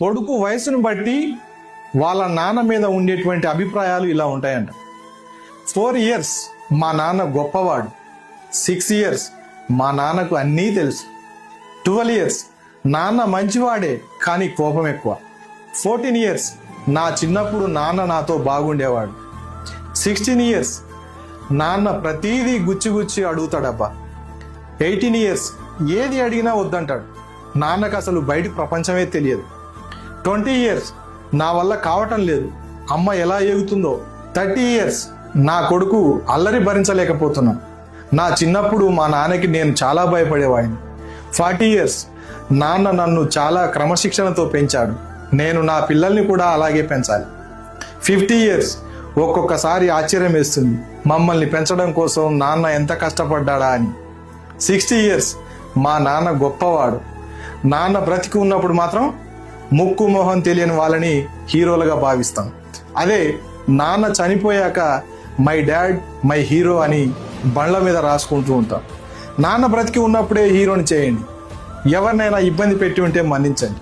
కొడుకు వయసును బట్టి వాళ్ళ నాన్న మీద ఉండేటువంటి అభిప్రాయాలు ఇలా ఉంటాయంట. 4 years మా నాన్న గొప్పవాడు. 6 years మా నాన్నకు అన్నీ తెలుసు. 12 years నాన్న మంచివాడే కానీ కోపం ఎక్కువ. 14 years నా చిన్నప్పుడు నాన్న నాతో బాగుండేవాడు. 16 years నాన్న ప్రతీదీ గుచ్చి అడుగుతాడబ్బా. 18 years ఏది అడిగినా వద్దంటాడు. నాన్నకు అసలు బయట ప్రపంచమే తెలియదు. 20 years నా వల్ల కావటం లేదు, అమ్మ ఎలా ఎగుతుందో. 30 years నా కొడుకు అల్లరి భరించలేకపోతున్నా. నా చిన్నప్పుడు మా నాన్నకి నేను చాలా భయపడేవాడిని. 40 years నాన్న నన్ను చాలా క్రమశిక్షణతో పెంచాడు, నేను నా పిల్లల్ని కూడా అలాగే పెంచాలి. 50 years ఒక్కొక్కసారి ఆశ్చర్యం వేస్తుంది, మమ్మల్ని పెంచడం కోసం నాన్న ఎంత కష్టపడ్డా అని. 60 years మా నాన్న గొప్పవాడు. నాన్న బ్రతికి ఉన్నప్పుడు మాత్రం ముక్కు మొహం తెలియని వాళ్ళని హీరోలుగా భావిస్తాం. అదే నాన్న చనిపోయాక మై డాడ్ మై హీరో అని బండ్ల మీద రాసుకుంటూ ఉంటాం. నాన్న బ్రతికి ఉన్నప్పుడే హీరోని చేయండి, ఎవరినైనా ఇబ్బంది పెట్టి ఉంటే మన్నించండి.